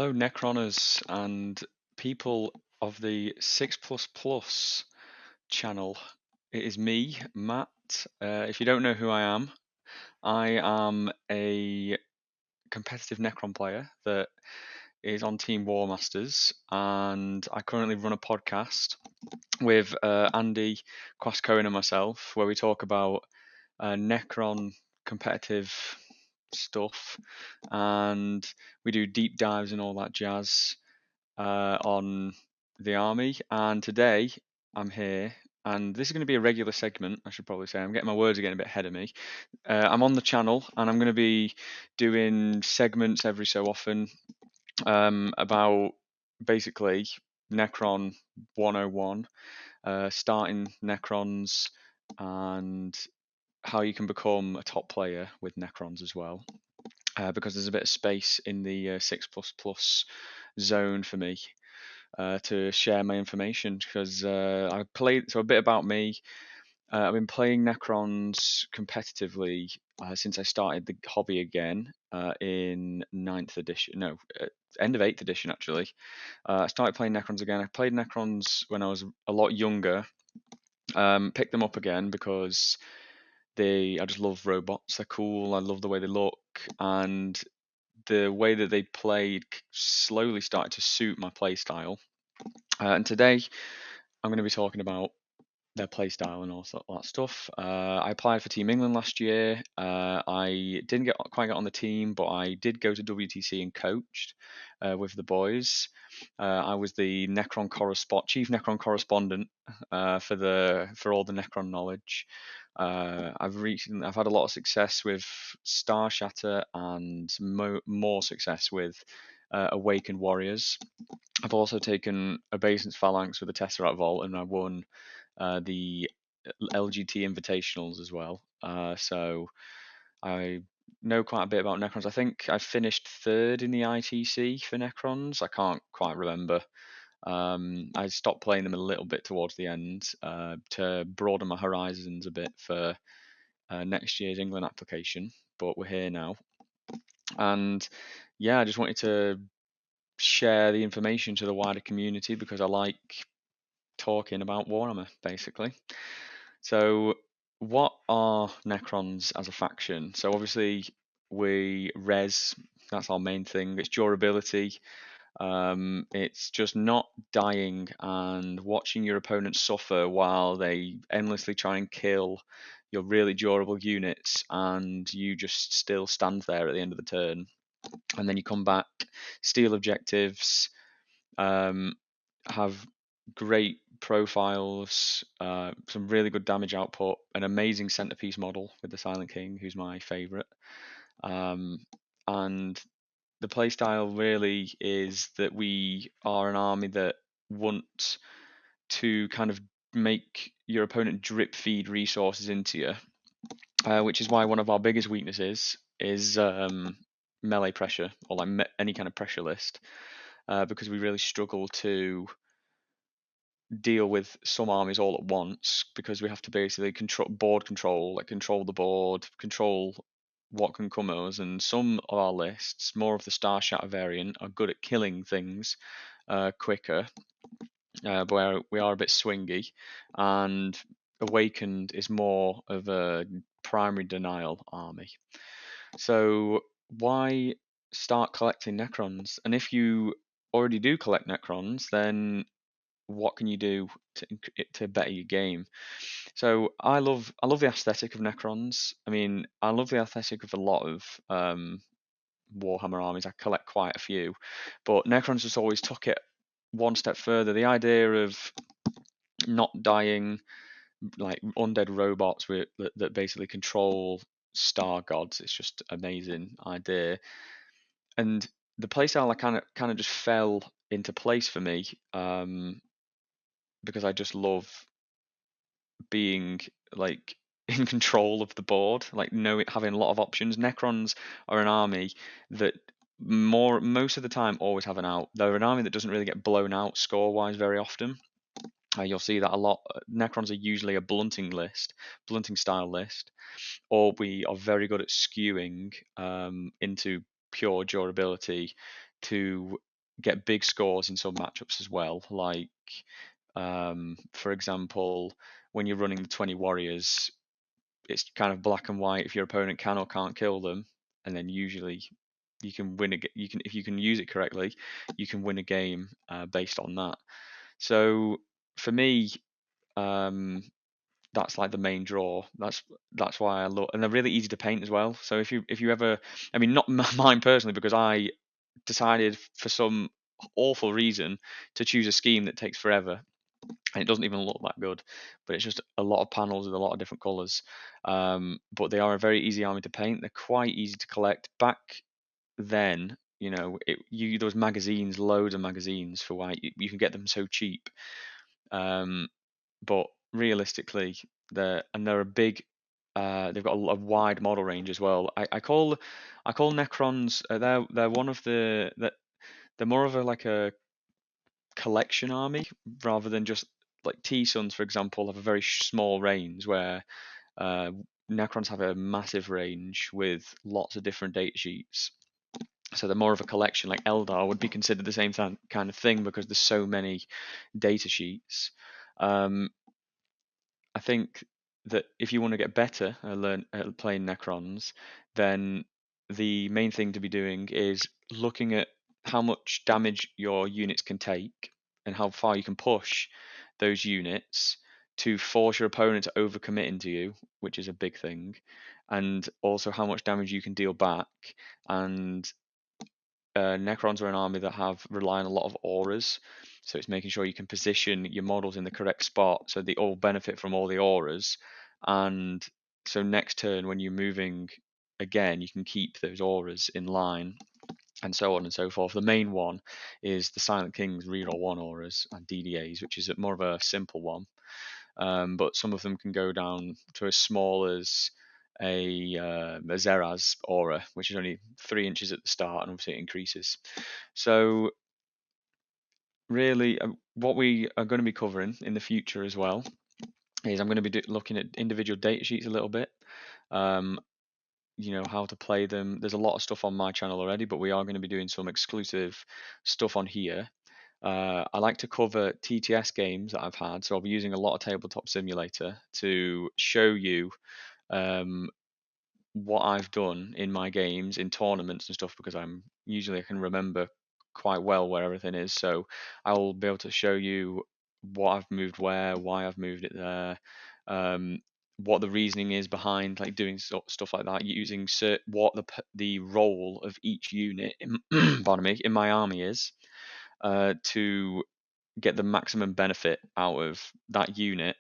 Hello, Necroners and people of the 6++ channel. It is me, Matt. If you don't know who I am a competitive Necron player that is on Team War Masters, and I currently run a podcast with Andy Quascohen and myself, where we talk about Necron competitive stuff, and we do deep dives and all that jazz on the army. And today I'm here, and this is going to be a regular segment, I should probably say. I'm getting my words getting a bit ahead of me. I'm on the channel, and I'm going to be doing segments every so often about basically Necron 101, starting Necrons, and how you can become a top player with Necrons as well. Because there's a bit of space in the 6++ zone for me to share my information, because I played. So a bit about me. I've been playing Necrons competitively since I started the hobby again in 9th edition. No, end of 8th edition actually. I started playing Necrons again. I played Necrons when I was a lot younger. Picked them up again because I just love robots. They're cool. I love the way they look, and the way that they played slowly started to suit my play style. And today I'm going to be talking about their play style and all that stuff. I applied for Team England last year. I didn't quite get on the team, but I did go to WTC and coached with the boys. I was the chief Necron correspondent for all the Necron knowledge. I've had a lot of success with Star Shatter and more success with Awakened Warriors. I've also taken Obeisance Phalanx with the Tesseract Vault, and I won the LGT Invitationals as well. So I know quite a bit about Necrons. I think I finished third in the ITC for Necrons. I can't quite remember. I stopped playing them a little bit towards the end to broaden my horizons a bit for next year's England application, but we're here now. And yeah, I just wanted to share the information to the wider community because I like talking about Warhammer, basically. So, what are Necrons as a faction? So, obviously, we res, that's our main thing. It's durability. It's just not dying and watching your opponent suffer while they endlessly try and kill your really durable units, and you just still stand there at the end of the turn. And then you come back, steal objectives, have great profiles, some really good damage output, an amazing centerpiece model with the Silent King, who's my favorite. And the playstyle really is that we are an army that want to kind of make your opponent drip feed resources into you, which is why one of our biggest weaknesses is melee pressure, or like any kind of pressure list, because we really struggle to deal with some armies all at once, because we have to basically control the board, control what can come at us. And some of our lists, more of the Star Shatter variant, are good at killing things quicker, but we are a bit swingy. And Awakened is more of a primary denial army. So why start collecting Necrons? And if you already do collect Necrons, then what can you do to better your game? So I love the aesthetic of Necrons. I mean, I love the aesthetic of a lot of Warhammer armies. I collect quite a few, but Necrons just always took it one step further. The idea of not dying, like undead robots that basically control star gods. It's just amazing idea. And the playstyle kind of just fell into place for me, because I just love being like in control of the board, like having a lot of options. Necrons are an army that most of the time always have an out. They're an army that doesn't really get blown out score wise very often. You'll see that a lot. Necrons are usually a blunting style list, or we are very good at skewing into pure durability to get big scores in some matchups as well. Like, for example, when you're running the 20 warriors, it's kind of black and white if your opponent can or can't kill them, and then usually you can win you can, if you can use it correctly, you can win a game based on that. So for me, um, that's like the main draw. That's why I love, and they're really easy to paint as well. So if you ever, I mean, not mine personally, because I decided for some awful reason to choose a scheme that takes forever, and it doesn't even look that good, but it's just a lot of panels with a lot of different colors. But they are a very easy army to paint. They're quite easy to collect. Back then, those magazines, loads of magazines for white, you can get them so cheap. But realistically, they're a big. They've got a wide model range as well. I call Necrons. They're one of they're more of a like a collection army rather than just like T Suns, for example, have a very small range where uh, Necrons have a massive range with lots of different data sheets. So they're more of a collection. Like Eldar would be considered the same kind of thing because there's so many data sheets. Um, I think that if you want to get better at learn at playing Necrons, then the main thing to be doing is looking at how much damage your units can take and how far you can push those units to force your opponent to overcommit into you, which is a big thing, and also how much damage you can deal back. And Necrons are an army that have rely on a lot of auras, so it's making sure you can position your models in the correct spot so they all benefit from all the auras. And so next turn, when you're moving again, you can keep those auras in line, and so on and so forth. The main one is the Silent King's reroll one auras and DDAs, which is more of a simple one. But some of them can go down to as small as a Zeraz aura, which is only 3 inches at the start, and obviously it increases. So really, what we are going to be covering in the future as well is I'm going to be looking at individual data sheets a little bit. Um, how to play them. There's a lot of stuff on my channel already, but we are going to be doing some exclusive stuff on here. I like to cover TTS games that I've had, so I'll be using a lot of Tabletop Simulator to show you um, what I've done in my games, in tournaments and stuff, because I can remember quite well where everything is. So I'll be able to show you what I've moved where, why I've moved it there, um, what the reasoning is behind like doing stuff like that, using what the role of each unit in, pardon me, in my army is, to get the maximum benefit out of that unit.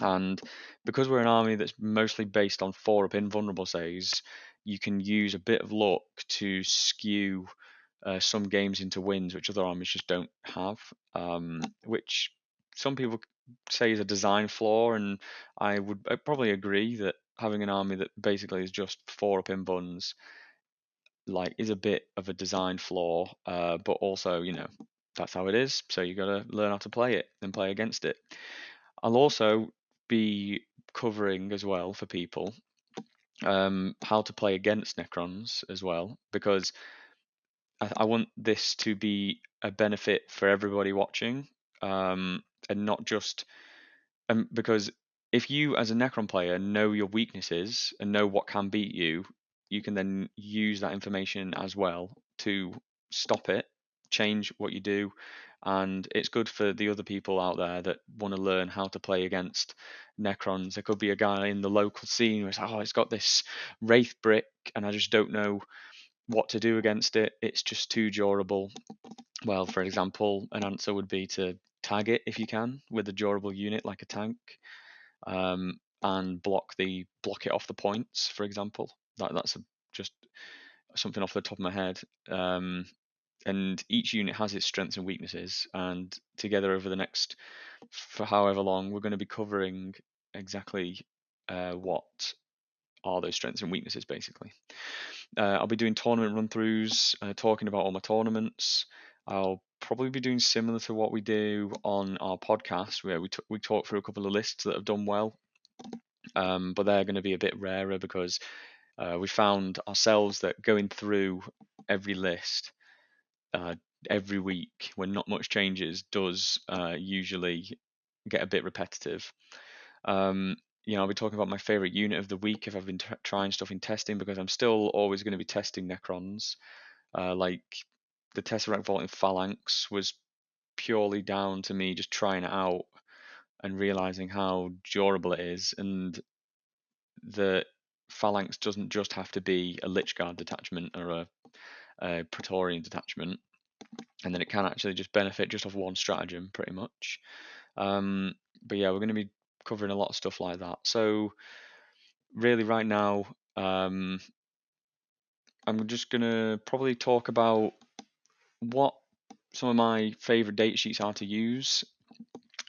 And because we're an army that's mostly based on 4-up invulnerable saves, you can use a bit of luck to skew some games into wins, which other armies just don't have. Which some people say is a design flaw, and I'd probably agree that having an army that basically is just 4-up invuns like is a bit of a design flaw, but also that's how it is. So you got to learn how to play it and play against it. I'll also be covering as well for people how to play against Necrons as well, because I want this to be a benefit for everybody watching, and not just because if you as a Necron player know your weaknesses and know what can beat you, you can then use that information as well to stop it, change what you do, and it's good for the other people out there that want to learn how to play against Necrons. There could be a guy in the local scene who's it's got this Wraith brick and I just don't know what to do against it. It's just too durable. Well, for example, an answer would be to tag it if you can with a durable unit like a tank, and block it off the points, for example. Just something off the top of my head. And each unit has its strengths and weaknesses, and together over the next for however long, we're going to be covering exactly what are those strengths and weaknesses, basically. I'll be doing tournament run-throughs, talking about all my tournaments. I'll probably be doing similar to what we do on our podcast, where we talk through a couple of lists that have done well, but they're going to be a bit rarer because we found ourselves that going through every list every week when not much changes does usually get a bit repetitive. I'll be talking about my favorite unit of the week if I've been trying stuff in testing, because I'm still always going to be testing Necrons. Like the Tesseract Vault in Phalanx was purely down to me just trying it out and realizing how durable it is, and the Phalanx doesn't just have to be a Lich Guard detachment or a Praetorian detachment, and then it can actually just benefit just off one stratagem pretty much. But yeah, we're going to be covering a lot of stuff like that. So really right now, I'm just going to probably talk about what some of my favorite data sheets are to use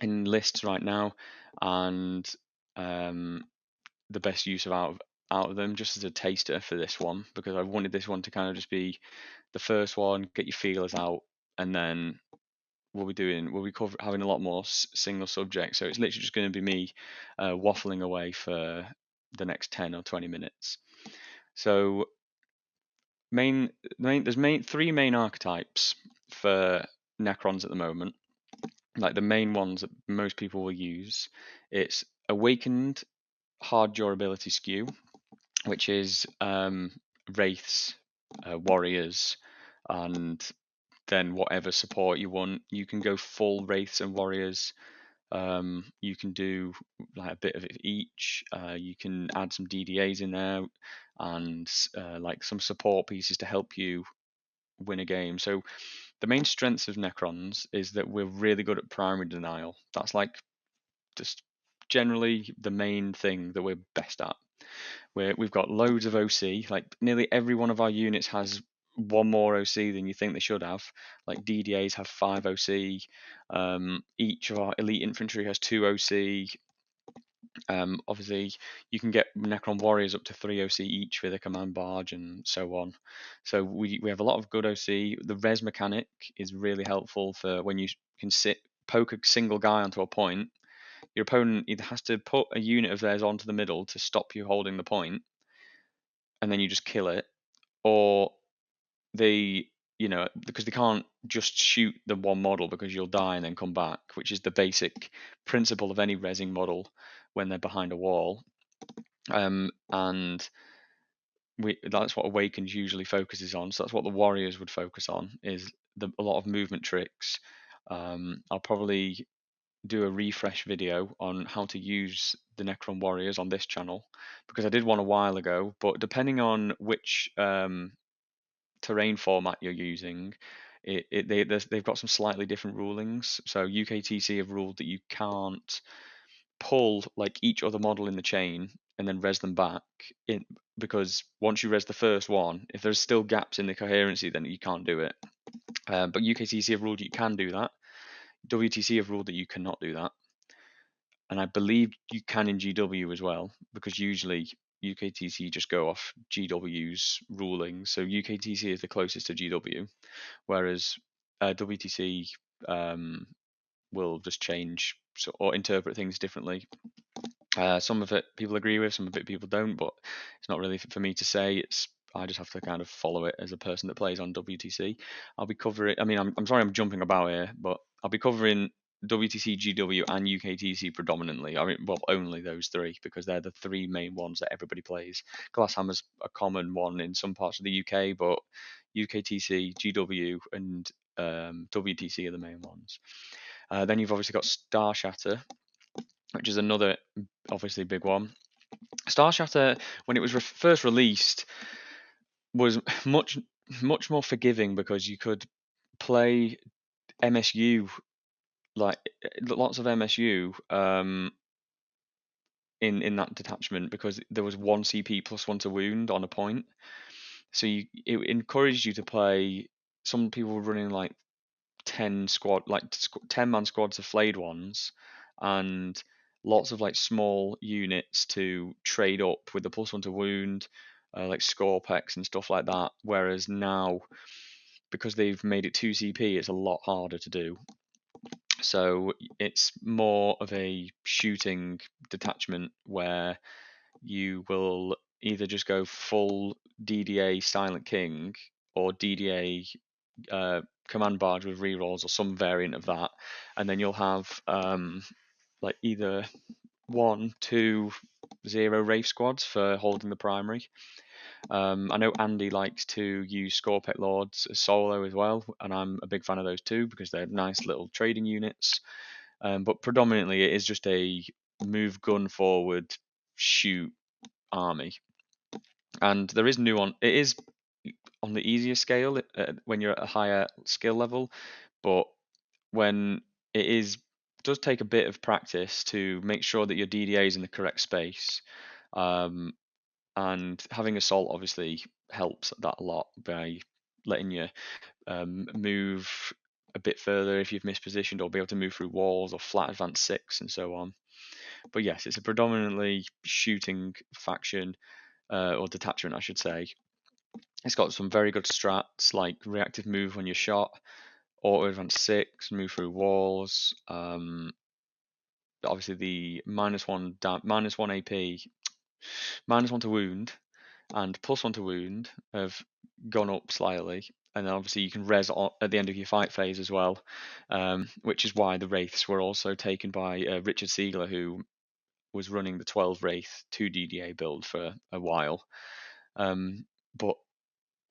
in lists right now, and the best use out of them, just as a taster for this one, because I wanted this one to kind of just be the first one, get your feelers out, and then we'll be having a lot more single subjects. So it's literally just going to be me waffling away for the next 10 or 20 minutes. So there's three main archetypes for Necrons at the moment. Like the main ones that most people will use, it's Awakened Hard Durability Skew, which is wraiths, warriors, and then whatever support you want. You can go full wraiths and warriors. You can do like a bit of it each. You can add some DDAs in there and like some support pieces to help you win a game. So the main strengths of Necrons is that we're really good at primary denial. That's like just generally the main thing that we're best at. We've got loads of OC. Like nearly every one of our units has one more OC than you think they should have. Like DDAs have 5 OC. Each of our elite infantry has 2 OC. Obviously, you can get Necron warriors up to 3 OC each with a command barge and so on. So we have a lot of good OC. The res mechanic is really helpful for when you can poke a single guy onto a point. Your opponent either has to put a unit of theirs onto the middle to stop you holding the point, and then you just kill it, or because they can't just shoot the one model because you'll die and then come back, which is the basic principle of any rezzing model when they're behind a wall. And that's what Awakens usually focuses on. So that's what the Warriors would focus on, is a lot of movement tricks. I'll probably do a refresh video on how to use the Necron Warriors on this channel, because I did one a while ago, but depending on which terrain format you're using, they've got some slightly different rulings. So UKTC have ruled that you can't pull like each other model in the chain and then res them back in, because once you res the first one, if there's still gaps in the coherency, then you can't do it. But UKTC have ruled you can do that. WTC have ruled that you cannot do that, and I believe you can in GW as well, because usually UKTC just go off GW's rulings. So UKTC is the closest to GW, whereas WTC will just change or interpret things differently. Some of it people agree with, some of it people don't, but it's not really for me to say. I just have to kind of follow it as a person that plays on WTC. I'll be covering. I mean, I'm sorry I'm jumping about here, but I'll be covering WTC, GW, and UKTC predominantly. I mean, well, only those three, because they're the three main ones that everybody plays. Glasshammer's a common one in some parts of the UK, but UKTC, GW, and WTC are the main ones. Then you've obviously got Star Shatter, which is another obviously big one. Star Shatter, when it was first released, was much more forgiving, because you could play MSU, like lots of MSU in that detachment, because there was 1 CP plus 1 to wound on a point. So it encouraged you to play. Some people were running like 10 10-man squads of flayed ones, and lots of like small units to trade up with the +1 to wound, like Scorpex and stuff like that. Whereas now, because they've made it 2 CP, it's a lot harder to do. So it's more of a shooting detachment, where you will either just go full DDA Silent King or DDA command barge with rerolls or some variant of that, and then you'll have like either 1, 2, 0 Wraith squads for holding the primary. I know Andy likes to use Scorpec Lords as solo as well, and I'm a big fan of those too because they're nice little trading units. But predominantly it is just a move gun forward, shoot army. And there is nuance. It is on the easier scale when you're at a higher skill level, but when does take a bit of practice to make sure that your DDA is in the correct space. And having assault obviously helps that a lot by letting you move a bit further if you've mispositioned, or be able to move through walls or flat advance 6 and so on. But yes, it's a predominantly shooting faction, or detachment, I should say. It's got some very good strats like reactive move when you're shot, auto advance 6, move through walls. Obviously the -1 AP, -1 to wound, and +1 to wound have gone up slightly. And then obviously you can res at the end of your fight phase as well, which is why the Wraiths were also taken by Richard Siegler, who was running the 12 Wraith 2 DDA build for a while. But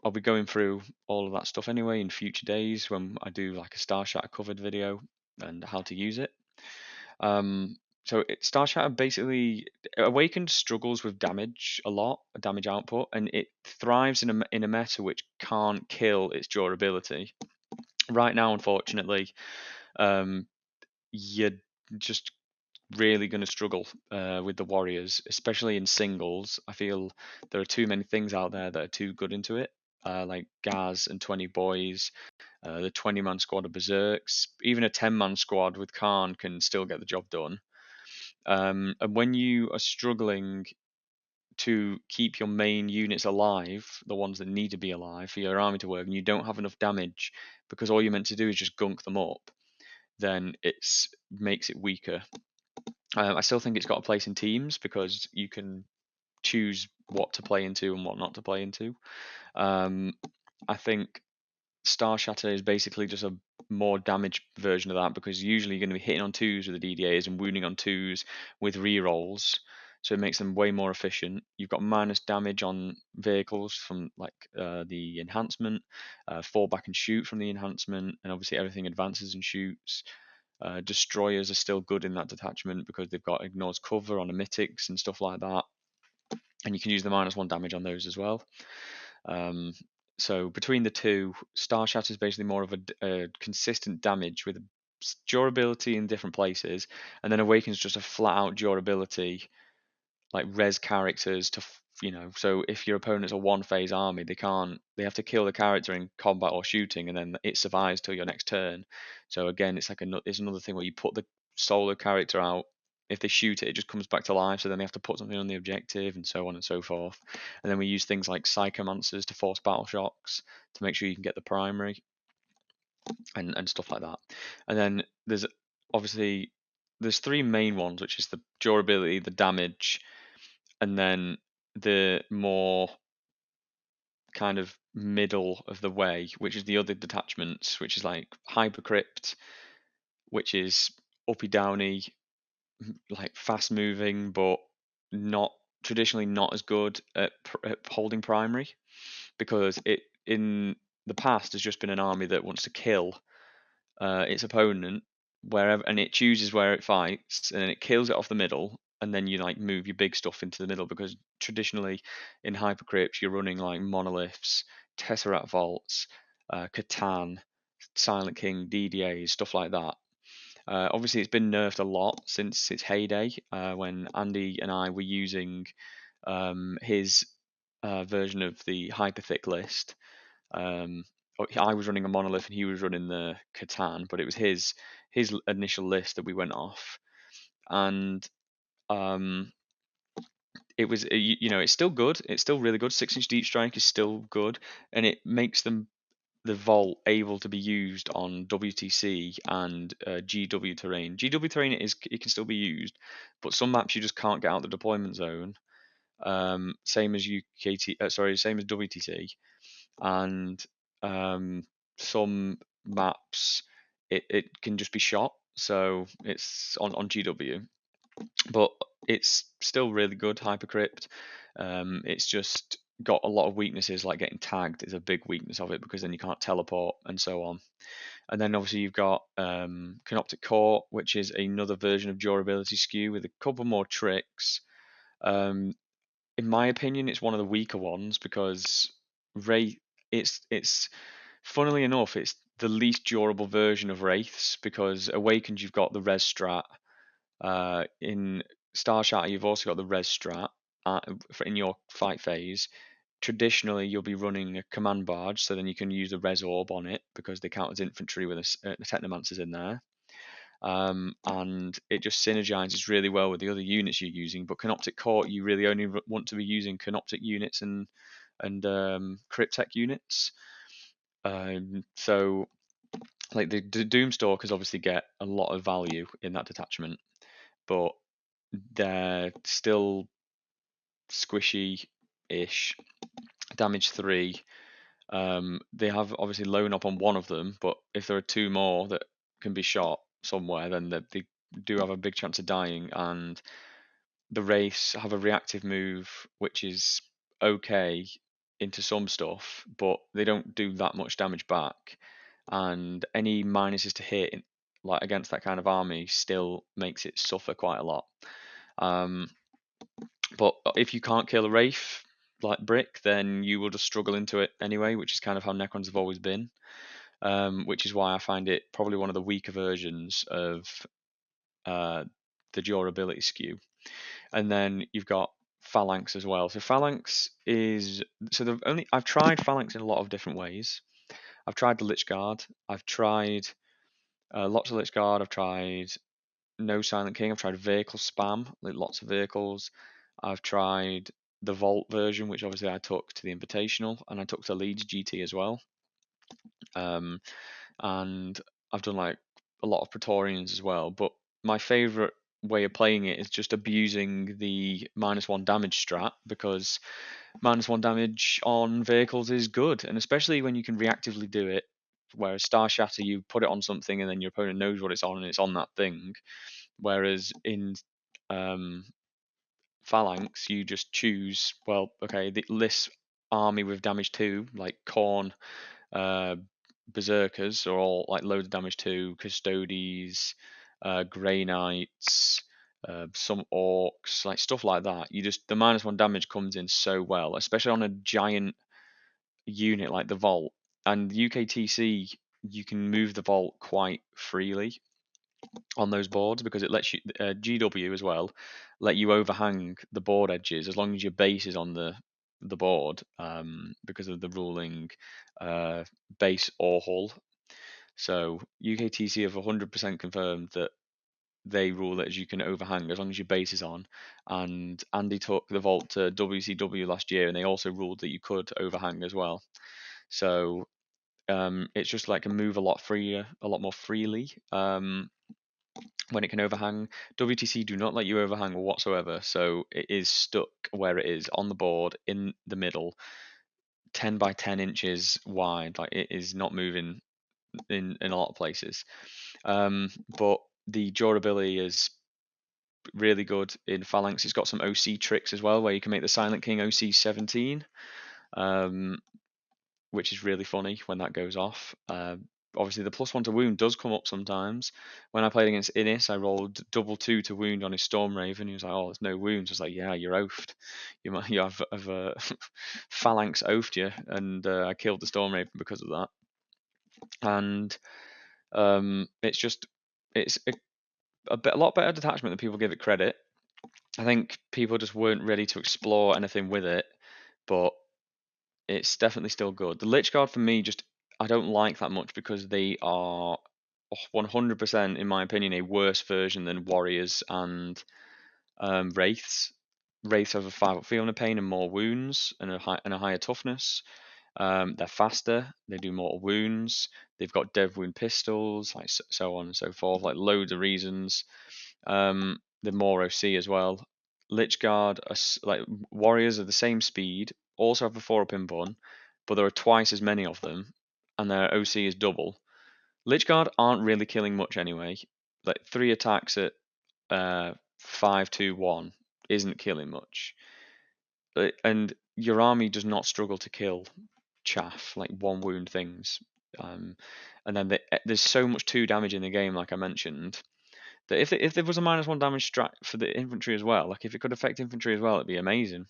I'll be going through all of that stuff anyway in future days when I do like a Star Shatter covered video and how to use it. Star Shatter basically, Awakened struggles with damage a lot, damage output, and it thrives in a meta which can't kill its durability. Right now, unfortunately, you're just really going to struggle with the warriors, especially in singles. I feel there are too many things out there that are too good into it, like Gaz and 20 boys, the 20-man squad of Berserks. Even a 10-man squad with Khan can still get the job done. And when you are struggling to keep your main units alive, the ones that need to be alive for your army to work, and you don't have enough damage because all you're meant to do is just gunk them up, then it makes it weaker. I still think it's got a place in teams because you can choose what to play into and what not to play into. I think Star Shatter is basically just a more damaged version of that, because usually you're going to be hitting on 2s with the DDAs and wounding on 2s with rerolls, so it makes them way more efficient. You've got minus damage on vehicles from like the enhancement, fall back and shoot from the enhancement, and obviously everything advances and shoots. Destroyers are still good in that detachment because they've got ignores cover on emetics and stuff like that, and you can use the -1 damage on those as well. So between the two, Star Shatter is basically more of a consistent damage with durability in different places, and then Awaken's just a flat out durability, like res characters to So if your opponent's a one phase army, they have to kill the character in combat or shooting, and then it survives till your next turn. So again, it's another thing where you put the solo character out. If they shoot it, it just comes back to life. So then they have to put something on the objective, and so on and so forth. And then we use things like Psychomancers to force battle shocks to make sure you can get the primary, and stuff like that. And then there's three main ones, which is the durability, the damage, and then the more kind of middle of the way, which is the other detachments, which is like Hypercrypt, which is uppy downy, like fast moving, but not traditionally not as good at holding primary, because it in the past has just been an army that wants to kill its opponent wherever, and it chooses where it fights, and then it kills it off the middle, and then you like move your big stuff into the middle, because traditionally in Hypercrypt you're running like monoliths, Tesseract vaults, Catan, Silent King, DDAs, stuff like that. Obviously it's been nerfed a lot since its heyday, when Andy and I were using his version of the Hyperthick list. I was running a monolith and he was running the Catan, but it was his initial list that we went off, and it was it's still good. It's still really good. 6-inch deep strike is still good, and it makes the vault able to be used on WTC and GW terrain. GW terrain it can still be used, but some maps you just can't get out the deployment zone. Same as same as WTC, and some maps it can just be shot, so it's on GW, but it's still really good, Hypercrypt. It's just got a lot of weaknesses, like getting tagged is a big weakness of it, because then you can't teleport and so on. And then obviously you've got Canoptic Core, which is another version of durability skew with a couple more tricks. Um, in my opinion, it's one of the weaker ones because Wraith. It's funnily enough, it's the least durable version of Wraiths, because Awakened you've got the res strat. In Star Shatter you've also got the res strat in your fight phase. Traditionally, you'll be running a command barge, so then you can use a res orb on it because they count as infantry with the technomancers in there. And it just synergizes really well with the other units you're using. But Canoptic Court, you really only want to be using Canoptic units and Cryptek units. So like the Doomstalkers obviously get a lot of value in that detachment, but they're still squishy-ish. Damage 3. They have obviously loan up on one of them, but if there are two more that can be shot somewhere, then they do have a big chance of dying. And the Wraiths have a reactive move, which is okay into some stuff, but they don't do that much damage back. And any minuses to hit, like against that kind of army, still makes it suffer quite a lot. But if you can't kill a Wraith like Brick, then you will just struggle into it anyway, which is kind of how Necrons have always been. Which is why I find it probably one of the weaker versions of the durability skew. And then you've got Phalanx as well. So Phalanx is I've tried Phalanx in a lot of different ways. I've tried the Lich Guard. I've tried lots of Lich Guard. I've tried no Silent King. I've tried vehicle spam, like lots of vehicles. I've tried the Vault version, which obviously I took to the Invitational, and I took to Leeds GT as well. And I've done like a lot of Praetorians as well. But my favourite way of playing it is just abusing the -1 damage strat, because -1 damage on vehicles is good, and especially when you can reactively do it. Whereas Star Shatter, you put it on something and then your opponent knows what it's on and it's on that thing. Whereas in Phalanx, you just choose, well, okay, this army with damage 2, like Khorne, uh, Berserkers, are all like loads of damage 2, Custodes, Grey Knights, some Orcs, like stuff like that. The -1 damage comes in so well, especially on a giant unit like the Vault. And UKTC, you can move the Vault quite freely on those boards, because it lets you GW as well let you overhang the board edges as long as your base is on the board, because of the ruling base or hull. So UKTC have 100% confirmed that they rule it as you can overhang as long as your base is on. And Andy took the Vault to WCW last year, and they also ruled that you could overhang as well. So it's just like can move a lot more freely. When it can overhang. WTC do not let you overhang whatsoever, so it is stuck where it is on the board in the middle, 10 by 10 inches wide. Like, it is not moving in a lot of places. But the durability is really good in Phalanx. It's got some OC tricks as well, where you can make the Silent King OC 17, which is really funny when that goes off. Obviously, the +1 to wound does come up sometimes. When I played against Innis, I rolled +2 to wound on his Storm Raven. He was like, "Oh, there's no wounds." I was like, "Yeah, you're oafed. You have Phalanx oafed you," and I killed the Storm Raven because of that. And it's a lot better detachment than people give it credit. I think people just weren't ready to explore anything with it, but it's definitely still good. The Lich Guard for me, just I don't like that much because they are 100%, in my opinion, a worse version than Warriors and Wraiths. Wraiths have a 5 up Field of Pain and more wounds and a higher toughness. They're faster. They do more wounds. They've got Dev Wound pistols, like so on and so forth, like loads of reasons. They're more OC as well. Lich Guard, like Warriors, are the same speed, also have a 4 up in bun, but there are twice as many of them, and their OC is double, Lich-Guard aren't really killing much anyway. Like 3 attacks at 5-2-1 isn't killing much. And your army does not struggle to kill chaff, like 1 wound things. And then there's so much 2 damage in the game, like I mentioned, that if there was a -1 damage strat for the infantry as well, like if it could affect infantry as well, it'd be amazing.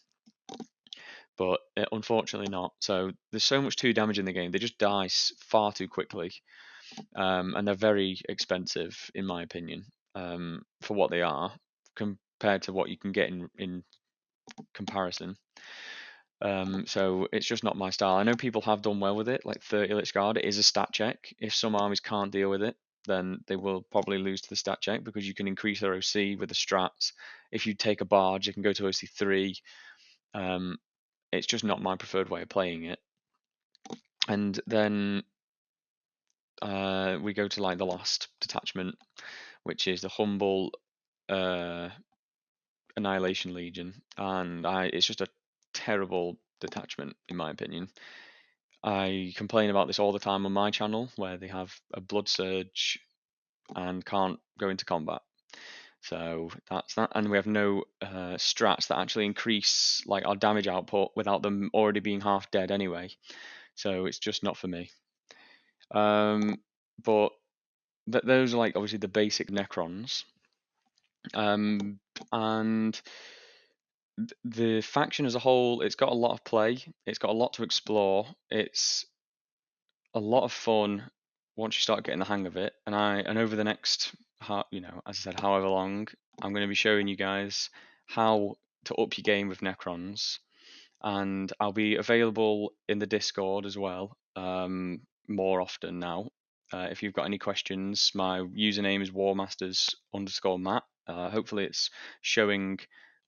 But unfortunately not. So there's so much 2 damage in the game, they just die far too quickly. And they're very expensive, in my opinion, for what they are, compared to what you can get in comparison. So it's just not my style. I know people have done well with it, like 30 Lich Guard. It is a stat check. If some armies can't deal with it, then they will probably lose to the stat check because you can increase their OC with the strats. If you take a barge, it can go to OC 3. It's just not my preferred way of playing it. And then we go to like the last detachment, which is the humble Annihilation Legion, and it's just a terrible detachment in my opinion. I complain about this all the time on my channel, where they have a blood surge and can't go into combat. So that's that, and we have no strats that actually increase like our damage output without them already being half dead anyway. So it's just not for me. But those are like obviously the basic Necrons. And the faction as a whole, it's got a lot of play. It's got a lot to explore. It's a lot of fun once you start getting the hang of it. And over the next, as I said, however long, I'm going to be showing you guys how to up your game with Necrons, and I'll be available in the Discord as well, more often now. If you've got any questions, my username is warmasters_Matt. Hopefully it's showing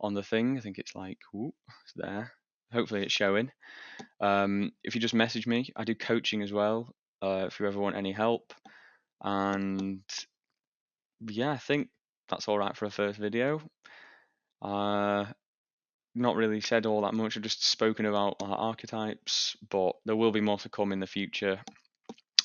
on the thing. I think it's like, it's there. Hopefully it's showing. If you just message me, I do coaching as well, if you ever want any help. And yeah, I think that's all right for a first video. Not really said all that much. I've just spoken about our archetypes, but there will be more to come in the future,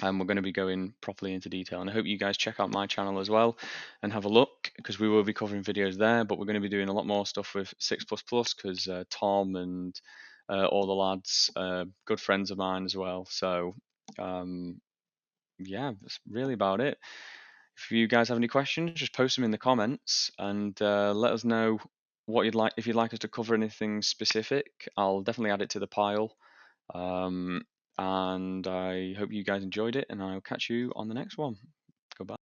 and we're going to be going properly into detail. And I hope you guys check out my channel as well and have a look, because we will be covering videos there, but we're going to be doing a lot more stuff with 6++ because Tom and all the lads, good friends of mine as well. So yeah, that's really about it. If you guys have any questions, just post them in the comments and let us know what you'd like. If you'd like us to cover anything specific, I'll definitely add it to the pile. And I hope you guys enjoyed it, and I'll catch you on the next one. Goodbye.